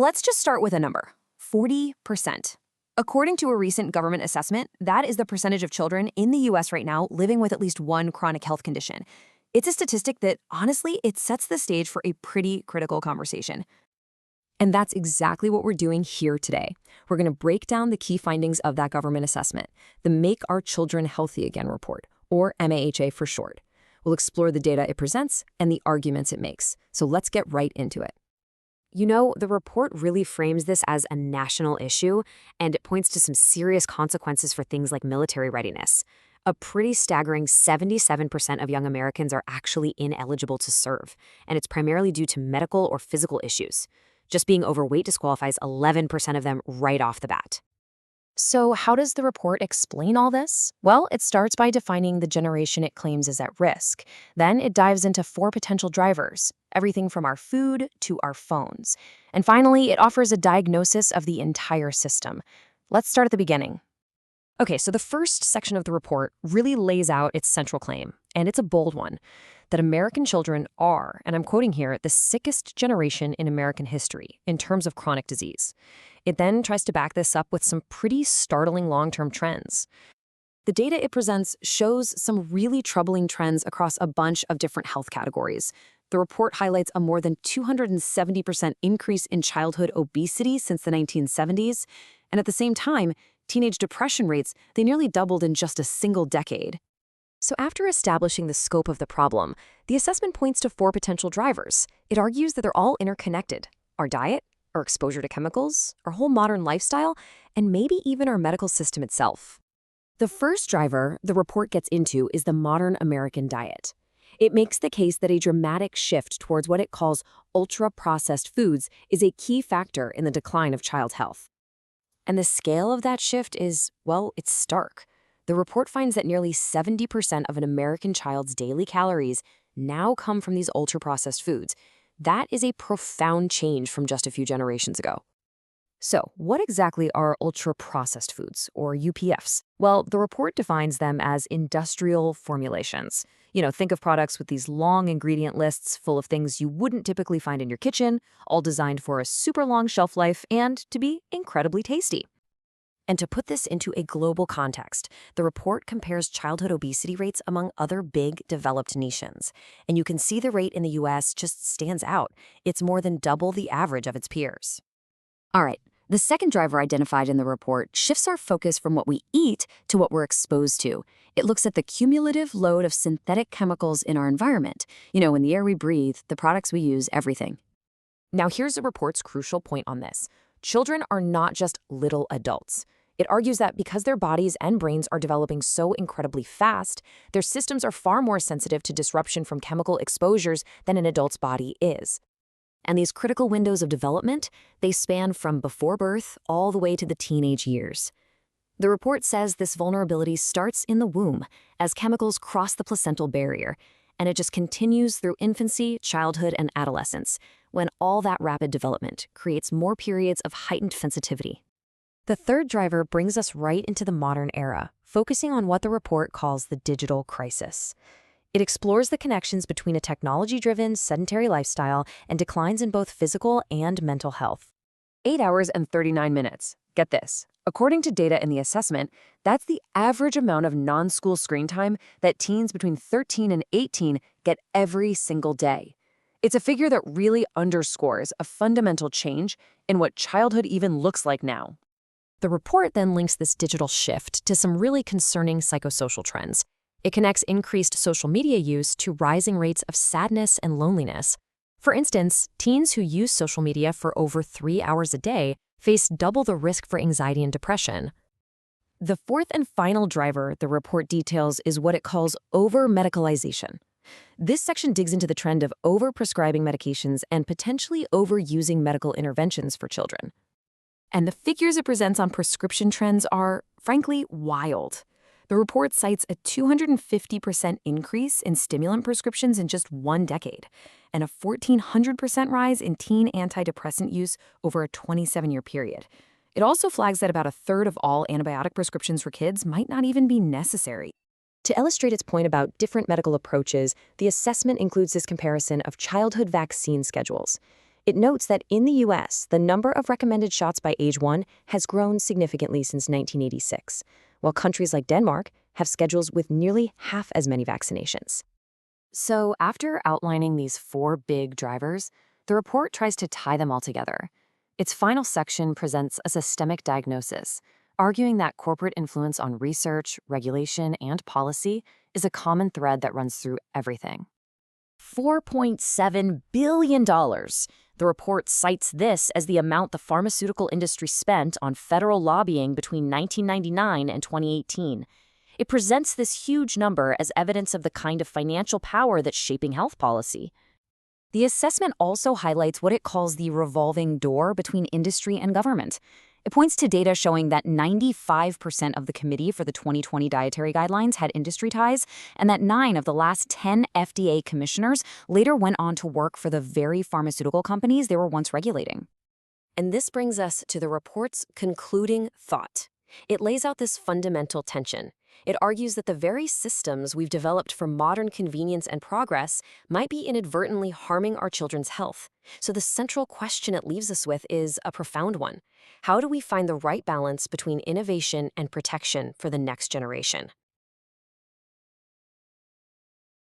Let's just start with a number, 40%. According to a recent government assessment, that is the percentage of children in the US right now living with at least one chronic health condition. It's a statistic that, honestly, it sets the stage for a pretty critical conversation. And that's exactly what we're doing here today. We're going to break down the key findings of that government assessment, the Make Our Children Healthy Again report, or MAHA for short. We'll explore the data it presents and the arguments it makes. So let's get right into it. You know, the report really frames this as a national issue, and it points to some serious consequences for things like military readiness. A pretty staggering 77% of young Americans are actually ineligible to serve, and it's primarily due to medical or physical issues. Just being overweight disqualifies 11% of them right off the bat. So how does the report explain all this? Well, it starts by defining the generation it claims is at risk. Then it dives into 4 potential drivers, everything from our food to our phones. And finally, it offers a diagnosis of the entire system. Let's start at the beginning. Okay, so the first section of the report really lays out its central claim, and it's a bold one, that American children are, and I'm quoting here, the sickest generation in American history in terms of chronic disease. It then tries to back this up with some pretty startling long-term trends. The data it presents shows some really troubling trends across a bunch of different health categories. The report highlights a more than 270% increase in childhood obesity since the 1970s, and at the same time, teenage depression rates, they nearly doubled in just a single decade. So after establishing the scope of the problem, the assessment points to 4 potential drivers. It argues that they're all interconnected: our diet, our exposure to chemicals, our whole modern lifestyle, and maybe even our medical system itself. The first driver the report gets into is the modern American diet. It makes the case that a dramatic shift towards what it calls ultra-processed foods is a key factor in the decline of child health. And the scale of that shift is, well, it's stark. The report finds that nearly 70% of an American child's daily calories now come from these ultra-processed foods. That is a profound change from just a few generations ago. So, what exactly are ultra-processed foods, or UPFs? Well, the report defines them as industrial formulations. Think of products with these long ingredient lists full of things you wouldn't typically find in your kitchen, all designed for a super long shelf life and to be incredibly tasty. And to put this into a global context, the report compares childhood obesity rates among other big developed nations. And you can see the rate in the US just stands out. It's more than double the average of its peers. All right, the second driver identified in the report shifts our focus from what we eat to what we're exposed to. It looks at the cumulative load of synthetic chemicals in our environment. In the air we breathe, the products we use, everything. Now here's the report's crucial point on this. Children are not just little adults. It argues that because their bodies and brains are developing so incredibly fast, their systems are far more sensitive to disruption from chemical exposures than an adult's body is. And these critical windows of development, they span from before birth all the way to the teenage years. The report says this vulnerability starts in the womb as chemicals cross the placental barrier, and it just continues through infancy, childhood, and adolescence, when all that rapid development creates more periods of heightened sensitivity. The third driver brings us right into the modern era, focusing on what the report calls the digital crisis. It explores the connections between a technology-driven, sedentary lifestyle and declines in both physical and mental health. 8 hours and 39 minutes. Get this. According to data in the assessment, that's the average amount of non-school screen time that teens between 13 and 18 get every single day. It's a figure that really underscores a fundamental change in what childhood even looks like now. The report then links this digital shift to some really concerning psychosocial trends. It connects increased social media use to rising rates of sadness and loneliness. For instance, teens who use social media for over 3 hours a day face double the risk for anxiety and depression. The fourth and final driver the report details is what it calls over-medicalization. This section digs into the trend of over-prescribing medications and potentially overusing medical interventions for children. And the figures it presents on prescription trends are, frankly, wild. The report cites a 250% increase in stimulant prescriptions in just 1 decade, and a 1,400% rise in teen antidepressant use over a 27-year period. It also flags that about a third of all antibiotic prescriptions for kids might not even be necessary. To illustrate its point about different medical approaches, the assessment includes this comparison of childhood vaccine schedules. It notes that in the US, the number of recommended shots by age 1 has grown significantly since 1986, while countries like Denmark have schedules with nearly half as many vaccinations. So, after outlining these 4 big drivers, the report tries to tie them all together. Its final section presents a systemic diagnosis, arguing that corporate influence on research, regulation, and policy is a common thread that runs through everything. $4.7 billion. The report cites this as the amount the pharmaceutical industry spent on federal lobbying between 1999 and 2018. It presents this huge number as evidence of the kind of financial power that's shaping health policy. The assessment also highlights what it calls the revolving door between industry and government. It points to data showing that 95% of the committee for the 2020 dietary guidelines had industry ties, and that 9 of the last 10 FDA commissioners later went on to work for the very pharmaceutical companies they were once regulating. And this brings us to the report's concluding thought. It lays out this fundamental tension. It argues that the very systems we've developed for modern convenience and progress might be inadvertently harming our children's health. So the central question it leaves us with is a profound one. How do we find the right balance between innovation and protection for the next generation?